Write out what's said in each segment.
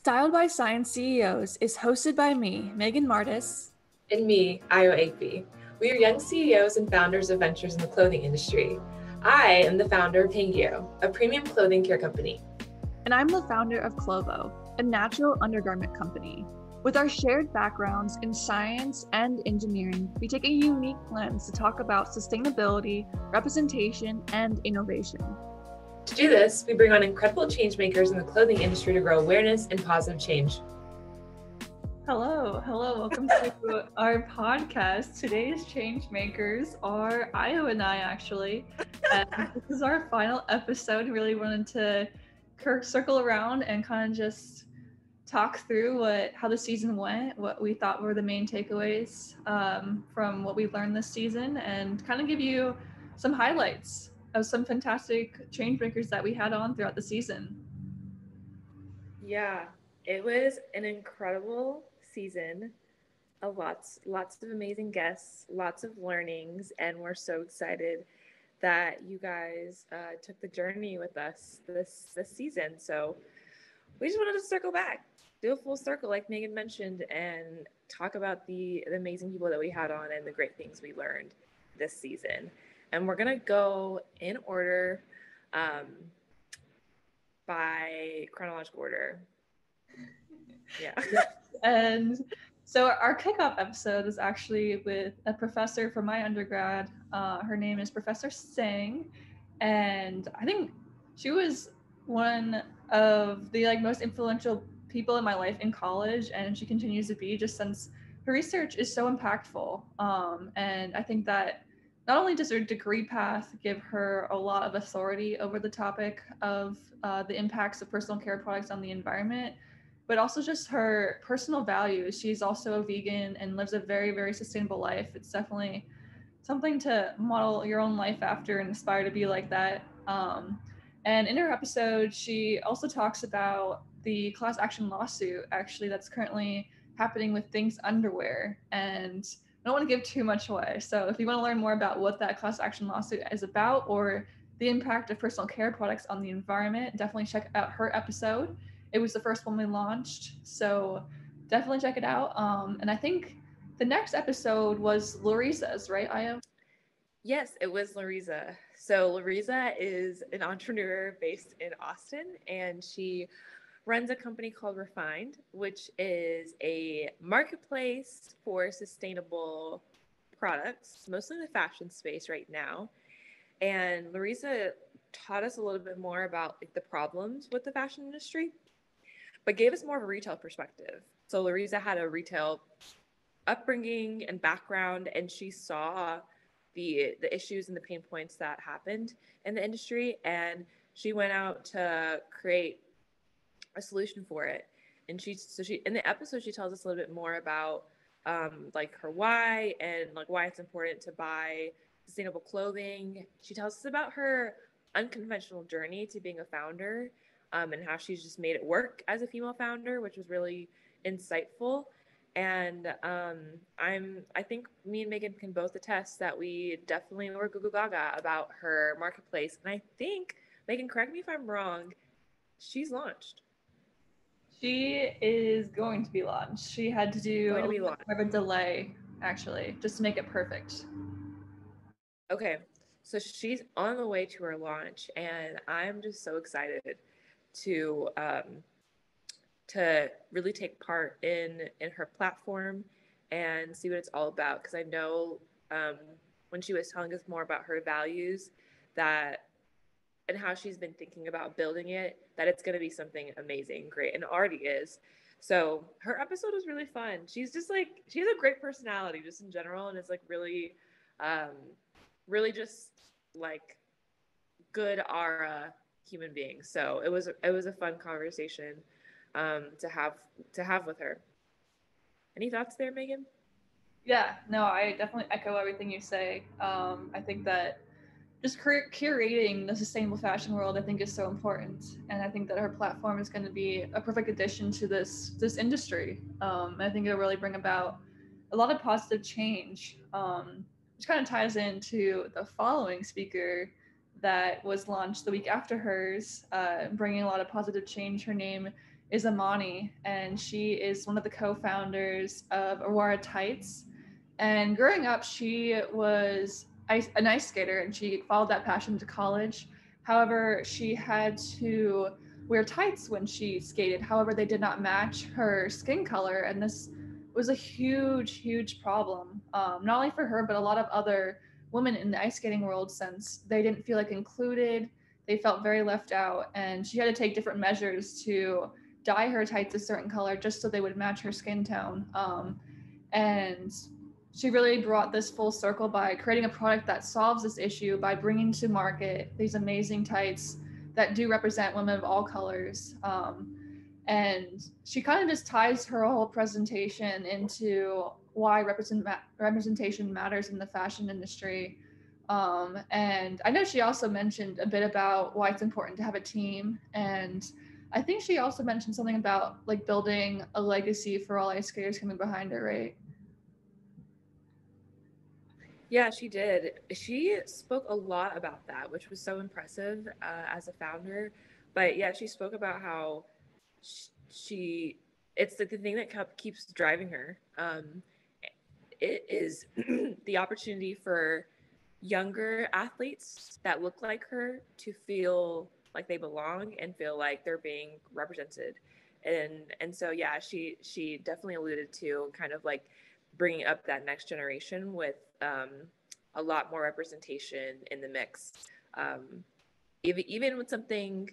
Styled by Science CEOs is hosted by me, Megan Martis. And me, Ayo and We are young CEOs and founders of ventures in the clothing industry. I am the founder of Hangyo, a premium clothing care company. And I'm the founder of Clovo, a natural undergarment company. With our shared backgrounds in science and engineering, we take a unique lens to talk about sustainability, representation, and innovation. To do this, we bring on incredible changemakers in the clothing industry to grow awareness and positive change. Hello, welcome to our podcast. Today's change makers are Ayo and I, actually. And this is our final episode. Really wanted to circle around and kind of just talk through how the season went, what we thought were the main takeaways from what we learned this season, and kind of give you some highlights of some fantastic change makers that we had on throughout the season. Yeah, it was an incredible season. Lots of amazing guests, lots of learnings, and we're so excited that you guys took the journey with us this season. So we just wanted to circle back, do a full circle like Megan mentioned, and talk about the amazing people that we had on and the great things we learned this season. And we're gonna go in order by chronological order. Yeah. And so our kickoff episode is actually with a professor from my undergrad. Her name is Professor Tseng, and I think she was one of the most influential people in my life in college, and she continues to be, just since her research is so impactful. And I think that not only does her degree path give her a lot of authority over the topic of the impacts of personal care products on the environment, but also just her personal values. She's also a vegan and lives a very, very sustainable life. It's definitely something to model your own life after and aspire to be like that. And in her episode, she also talks about the class action lawsuit, actually, that's currently happening with Think's underwear. And I don't want to give too much away. So if you want to learn more about what that class action lawsuit is about, or the impact of personal care products on the environment, definitely check out her episode. It was the first one we launched, so definitely check it out. And I think the next episode was Loriza's, right, Ayo? Yes, it was Loriza. So Loriza is an entrepreneur based in Austin, and she runs a company called Refined, which is a marketplace for sustainable products, mostly in the fashion space right now. And Loriza taught us a little bit more about the problems with the fashion industry, but gave us more of a retail perspective. So Loriza had a retail upbringing and background, and she saw the issues and the pain points that happened in the industry, and she went out to create a solution for it. And she in the episode, she tells us a little bit more about her why, and why it's important to buy sustainable clothing. She tells us about her unconventional journey to being a founder, and how she's just made it work as a female founder, which was really insightful. And I think me and Megan can both attest that we definitely were goo gaga about her marketplace. And I think, Megan, correct me if I'm wrong, she's launched. She is going to be launched. She had to do a little bit more of a delay, actually, just to make it perfect. Okay, so she's on the way to her launch, and I'm just so excited to really take part in her platform and see what it's all about, because I know when she was telling us more about her values and how she's been thinking about building it, that it's going to be something amazing, great, and already is. So her episode was really fun. She's just she has a great personality just in general, and it's really really just good aura human being. So it was a fun conversation to have with her. Any thoughts there, Megan? Yeah, no, I definitely echo everything you say. I think that just curating the sustainable fashion world, I think, is so important, and I think that her platform is going to be a perfect addition to this industry. I think it'll really bring about a lot of positive change, which kind of ties into the following speaker that was launched the week after hers, bringing a lot of positive change. Her name is Imani, and she is one of the co-founders of Aurora Tights. And growing up, she was an ice skater, and she followed that passion to college. However, she had to wear tights when she skated. However, they did not match her skin color, and this was a huge, huge problem, not only for her, but a lot of other women in the ice skating world, since they didn't feel like included. They felt very left out, and she had to take different measures to dye her tights a certain color just so they would match her skin tone. And she really brought this full circle by creating a product that solves this issue by bringing to market these amazing tights that do represent women of all colors. And she kind of just ties her whole presentation into why representation matters in the fashion industry. And I know she also mentioned a bit about why it's important to have a team. And I think she also mentioned something about like building a legacy for all ice skaters coming behind her, right? Yeah, she did. She spoke a lot about that, which was so impressive as a founder. But yeah, she spoke about how she it's the thing that keeps driving her. It is the opportunity for younger athletes that look like her to feel like they belong and feel like they're being represented. And so yeah, she definitely alluded to kind of like bringing up that next generation with a lot more representation in the mix. Even with something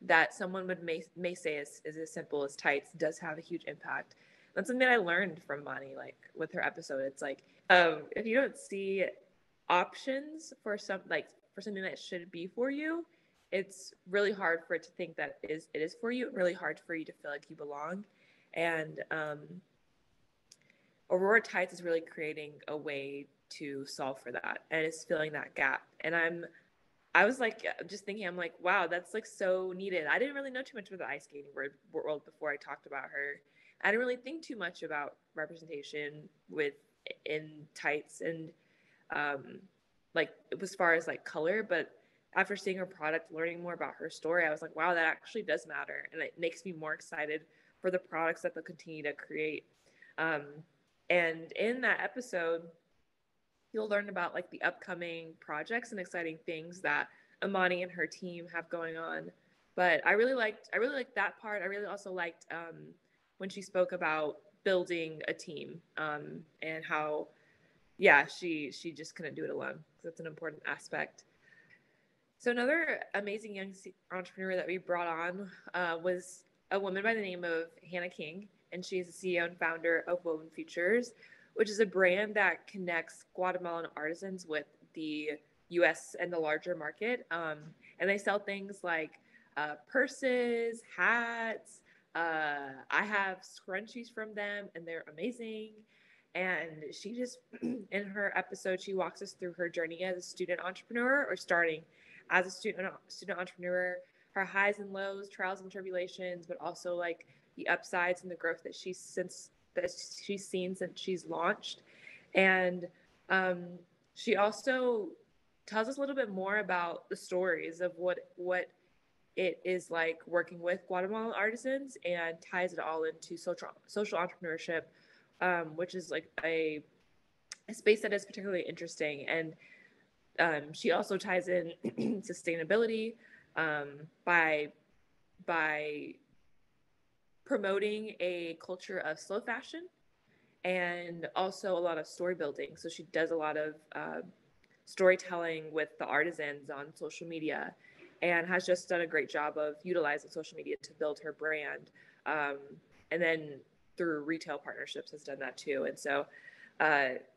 that someone may say is as simple as tights does have a huge impact. That's something that I learned from Mani, like with her episode. It's like if you don't see options for something that should be for you, it's really hard for it to think that it is for you. Really hard for you to feel like you belong. And Aurora Tights is really creating a way to solve for that, and it's filling that gap. And I was like, just thinking, I'm like, wow, that's like so needed. I didn't really know too much about the ice skating world before I talked about her. I didn't really think too much about representation in tights and like as far as like color. But after seeing her product, learning more about her story, I was like, wow, that actually does matter, and it makes me more excited for the products that they'll continue to create. And in that episode, you'll learn about like the upcoming projects and exciting things that Imani and her team have going on. But I really liked that part. I really also liked when she spoke about building a team and how, yeah, she just couldn't do it alone. That's an important aspect. So another amazing young entrepreneur that we brought on was a woman by the name of Hannah King, and she's the CEO and founder of Woven Futures, which is a brand that connects Guatemalan artisans with the U.S. and the larger market. And they sell things like purses, hats. I have scrunchies from them, and they're amazing. And she just, in her episode, she walks us through her journey as a student entrepreneur, or starting as a student entrepreneur, her highs and lows, trials and tribulations, but also like the upsides and the growth that she's seen since she's launched. And she also tells us a little bit more about the stories of what it is like working with Guatemalan artisans, and ties it all into social entrepreneurship, which is like a space that is particularly interesting. And she also ties in sustainability by promoting a culture of slow fashion, and also a lot of story building. So she does a lot of storytelling with the artisans on social media, and has just done a great job of utilizing social media to build her brand. And then through retail partnerships has done that too. And so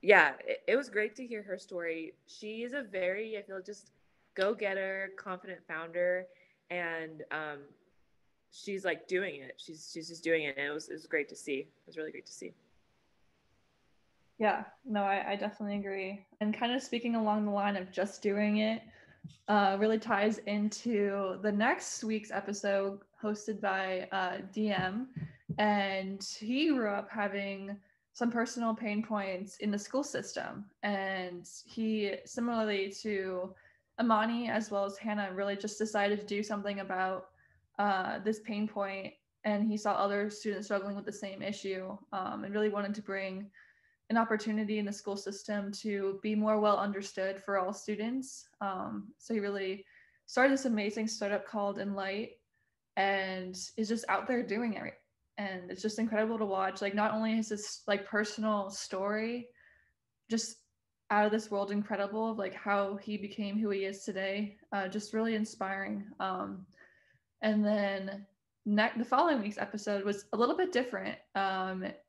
yeah, it was great to hear her story. She is a very, I feel, just go-getter, confident founder, and she's like doing it. She's just doing it, and it was great to see. It was really great to see. Yeah, no, I definitely agree. And kind of speaking along the line of just doing it, really ties into the next week's episode hosted by DM. And he grew up having some personal pain points in the school system. And he, similarly to Imani as well as Hannah, really just decided to do something about this pain point. and he saw other students struggling with the same issue, and really wanted to bring an opportunity in the school system to be more well understood for all students. So he really started this amazing startup called Enlight, and is just out there doing it. And it's just incredible to watch. Like, not only is this like personal story just out of this world incredible of like how he became who he is today, just really inspiring. And then the following week's episode was a little bit different.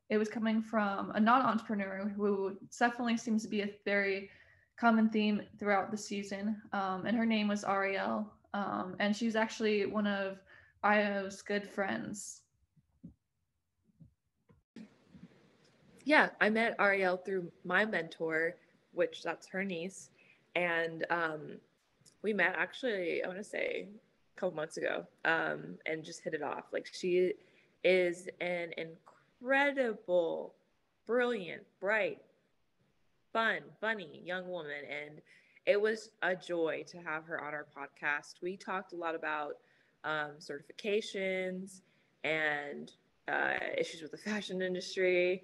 It was coming from a non-entrepreneur who definitely seems to be a very common theme throughout the season. And her name was Arielle. And she's actually one of Ayo's good friends. Yeah, I met Arielle through my mentor, which that's her niece. And we met actually, I want to say a couple months ago, and just hit it off. Like, she is an incredible, brilliant, bright, fun, funny young woman. And it was a joy to have her on our podcast. We talked a lot about certifications and issues with the fashion industry.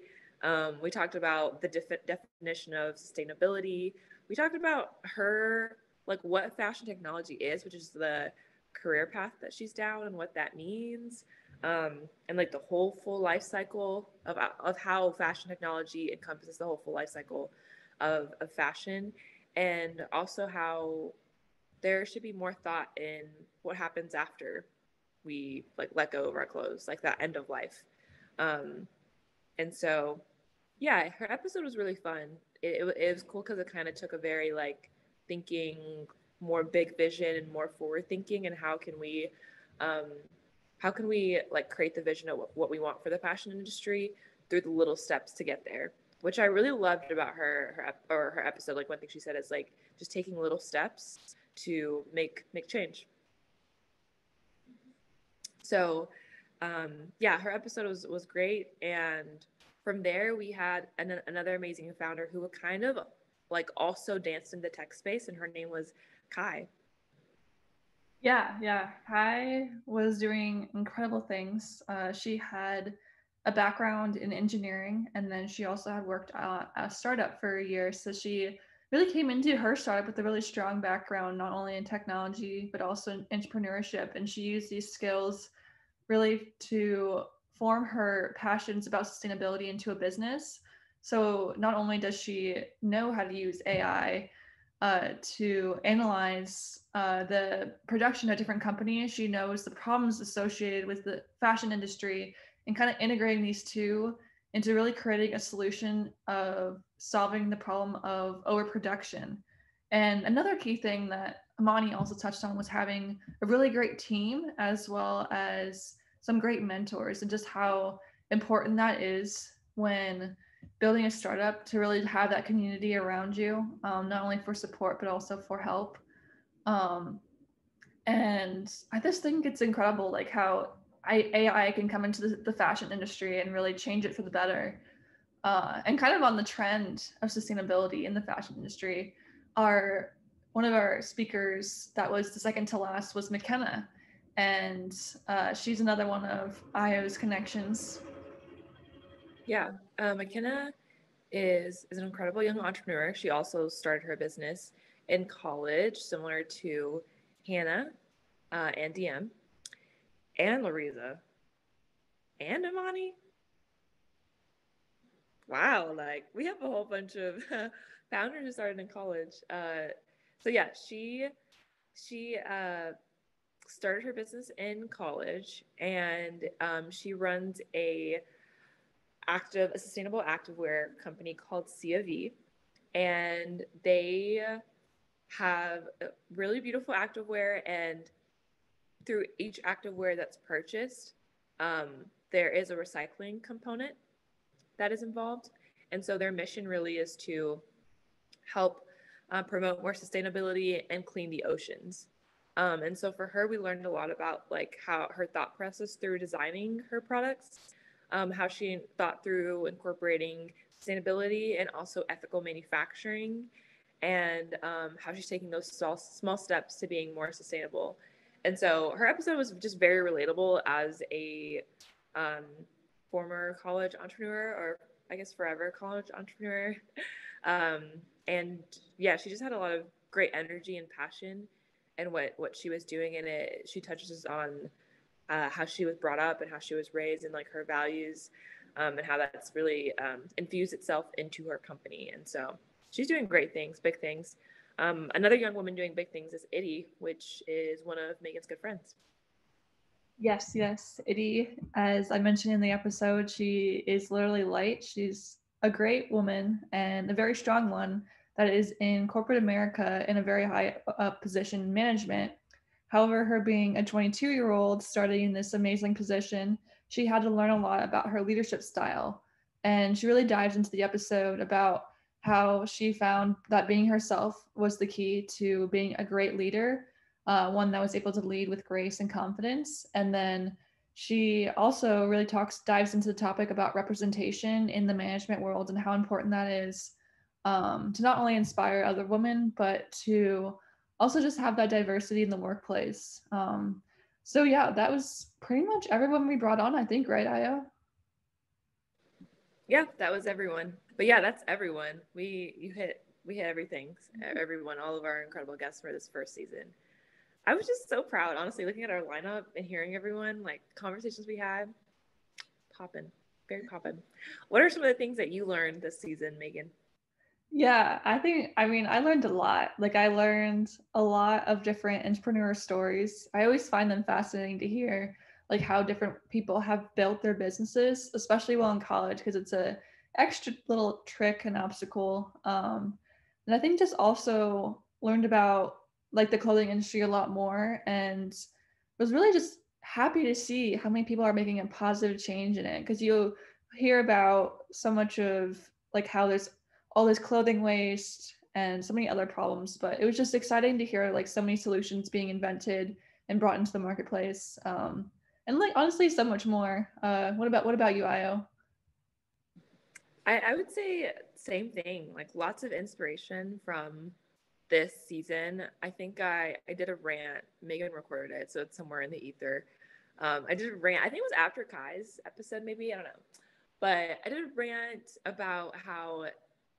We talked about the definition of sustainability. We talked about her, like, what fashion technology is, which is the career path that she's down and what that means. And like the whole full life cycle of how fashion technology encompasses the whole full life cycle of fashion, and also how there should be more thought in what happens after we like let go of our clothes, like that end of life. And so, yeah, her episode was really fun. It was cool because it kind of took a very like thinking, more big vision and more forward thinking, and how can we like create the vision of what we want for the fashion industry through the little steps to get there, which I really loved about her episode. Like, one thing she said is like just taking little steps to make change. So yeah, her episode was great. And from there we had another amazing founder who kind of like also danced in the tech space, and her name was Kai. Yeah. Kai was doing incredible things. She had a background in engineering, and then she also had worked at a startup for a year. So she really came into her startup with a really strong background, not only in technology, but also in entrepreneurship. And she used these skills really to form her passions about sustainability into a business. So not only does she know how to use AI to analyze the production of different companies, she knows the problems associated with the fashion industry, and kind of integrating these two into really creating a solution of solving the problem of overproduction. And another key thing that Imani also touched on was having a really great team, as well as some great mentors, and just how important that is when building a startup, to really have that community around you, not only for support, but also for help. And I just think it's incredible, like how AI can come into the fashion industry and really change it for the better. And kind of on the trend of sustainability in the fashion industry, one of our speakers that was the second to last was Mckenna, and she's another one of Ayo's connections. Yeah, Mckenna is an incredible young entrepreneur. She also started her business in college, similar to Hannah and DM and Loriza and Imani. Wow, like we have a whole bunch of founders who started in college. So yeah, she started her business in college, and she runs a sustainable activewear company called COV, and they have really beautiful activewear, and through each activewear that's purchased, there is a recycling component that is involved. And so their mission really is to help promote more sustainability and clean the oceans. And so for her, we learned a lot about like how her thought process through designing her products, how she thought through incorporating sustainability and also ethical manufacturing, and how she's taking those small steps to being more sustainable. And so her episode was just very relatable as a former college entrepreneur, or I guess forever college entrepreneur. And yeah, she just had a lot of great energy and passion and what she was doing in it. She touches on how she was brought up and how she was raised and like her values, and how that's really infused itself into her company. And so she's doing great things, big things. Another young woman doing big things is Iddy, which is one of Megan's good friends. Yes, Iddy, as I mentioned in the episode, she is literally light. She's a great woman and a very strong one that is in corporate America in a very high up position in management. However, her being a 22-year-old starting in this amazing position, she had to learn a lot about her leadership style. And she really dives into the episode about how she found that being herself was the key to being a great leader, one that was able to lead with grace and confidence. And then she also really dives into the topic about representation in the management world and how important that is, to not only inspire other women, but to also just have that diversity in the workplace. So yeah, that was pretty much everyone we brought on, I think, right, Ayo? Yeah, that was everyone. But yeah, that's everyone. We hit everything. Everyone, all of our incredible guests for this first season. I was just so proud, honestly, looking at our lineup and hearing everyone, like conversations we had. Poppin', very poppin'. What are some of the things that you learned this season, Megan? Yeah, I learned a lot. Like, I learned a lot of different entrepreneur stories. I always find them fascinating to hear, like, how different people have built their businesses, especially while in college, because it's a extra little trick and obstacle. And I think just also learned about like the clothing industry a lot more, and was really just happy to see how many people are making a positive change in it, because you hear about so much of like how there's all this clothing waste and so many other problems, but it was just exciting to hear like so many solutions being invented and brought into the marketplace, and like honestly so much more. What about you, Ayo? I would say same thing, like lots of inspiration from this season. I think I did a rant. Megan recorded it, so it's somewhere in the ether. I did a rant. I think it was after Kai's episode, maybe, I don't know. But I did a rant about how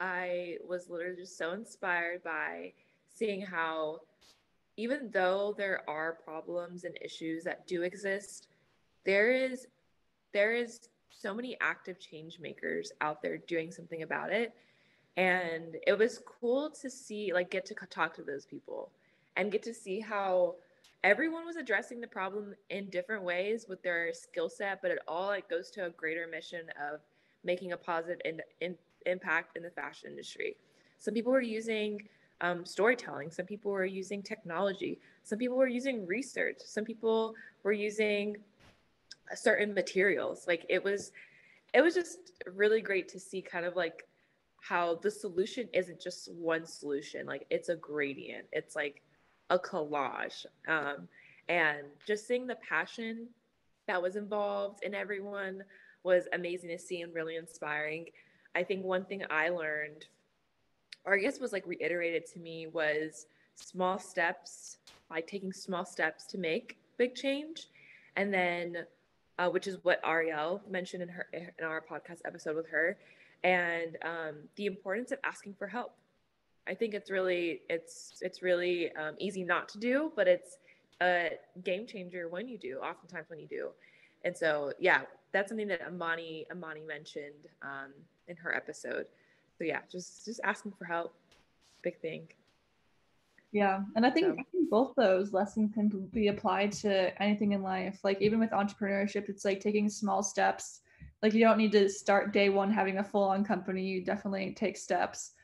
I was literally just so inspired by seeing how, even though there are problems and issues that do exist, there is so many active change makers out there doing something about it. And it was cool to see, like, get to talk to those people and get to see how everyone was addressing the problem in different ways with their skill set, but it all like goes to a greater mission of making a positive impact in the fashion industry. Some people were using storytelling. Some people were using technology. Some people were using research. Some people were using certain materials. Like, it was just really great to see kind of like how the solution isn't just one solution. Like, it's a gradient. It's like a collage. And just seeing the passion that was involved in everyone was amazing to see and really inspiring. I think one thing I learned, or I guess was like reiterated to me, was small steps, like taking small steps to make big change. And then, which is what Arielle mentioned in our podcast episode with her, and the importance of asking for help. I think it's really easy not to do, but it's a game changer when you do. Oftentimes when you do, and so yeah, that's something that Imani mentioned in her episode. So yeah, just asking for help, big thing. Yeah, and I think both those lessons can be applied to anything in life. Like, even with entrepreneurship, it's like taking small steps. Like, you don't need to start day one having a full-on company. You definitely take steps.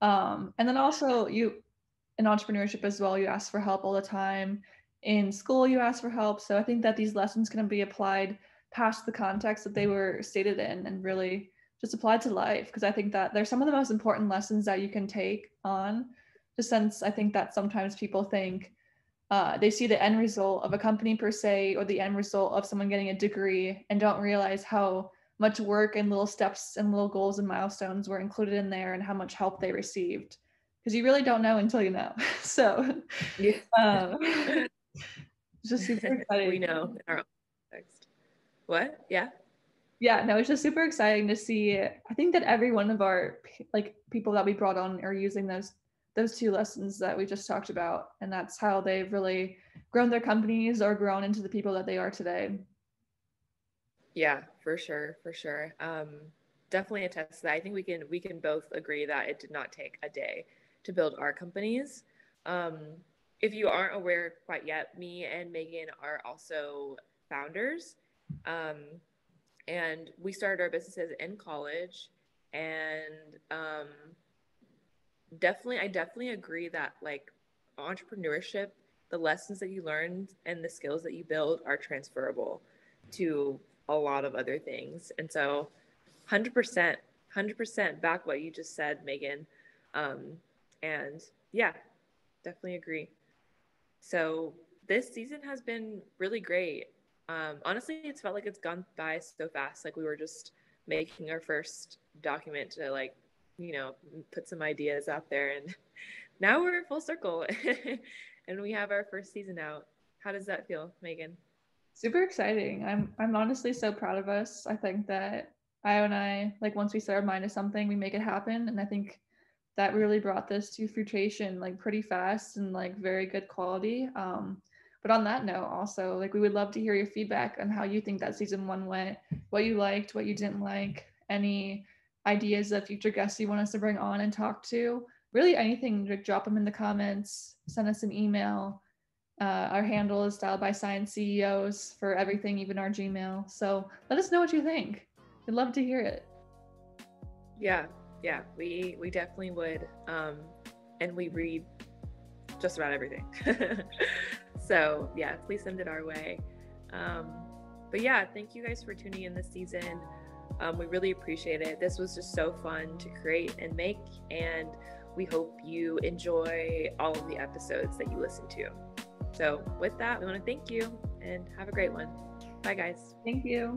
And then also, you in entrepreneurship as well, you ask for help all the time. In school, you ask for help. So I think that these lessons can be applied past the context that they were stated in, and really just applied to life. Because I think that they're some of the most important lessons that you can take on. Just since I think that sometimes people think they see the end result of a company per se, or the end result of someone getting a degree, and don't realize how much work and little steps and little goals and milestones were included in there, and how much help they received, because you really don't know until you know. So yeah. It's just super exciting. We know in our own context. What? Yeah. Yeah, no, it's just super exciting to see. I think that every one of our like people that we brought on are using those two lessons that we just talked about, and that's how they've really grown their companies or grown into the people that they are today. Yeah, for sure. Definitely attest to that. I think we can both agree that it did not take a day to build our companies. If you aren't aware quite yet, me and Megan are also founders. And we started our businesses in college, and I definitely agree that like entrepreneurship, the lessons that you learned and the skills that you build are transferable to a lot of other things. And so 100% back what you just said, Megan. And yeah, definitely agree. So this season has been really great. Honestly, it's felt like it's gone by so fast. Like we were just making our first document to like, put some ideas out there, and now we're full circle and we have our first season out. How does that feel, Megan? Super exciting. I'm honestly so proud of us. I think that Ayo and I, like once we set our mind to something, we make it happen. And I think that really brought this to fruition like pretty fast and like very good quality. But on that note, also like we would love to hear your feedback on how you think that season 1 went, what you liked, what you didn't like, any ideas of future guests you want us to bring on and talk to. Really anything, drop them in the comments, send us an email. Our handle is Styled by Science CEOs for everything, even our Gmail. So let us know what you think. We'd love to hear it. Yeah, we definitely would. And we read just about everything. So yeah, please send it our way. But yeah, thank you guys for tuning in this season. We really appreciate it. This was just so fun to create and make, and we hope you enjoy all of the episodes that you listen to. So with that, we want to thank you and have a great one. Bye, guys. Thank you.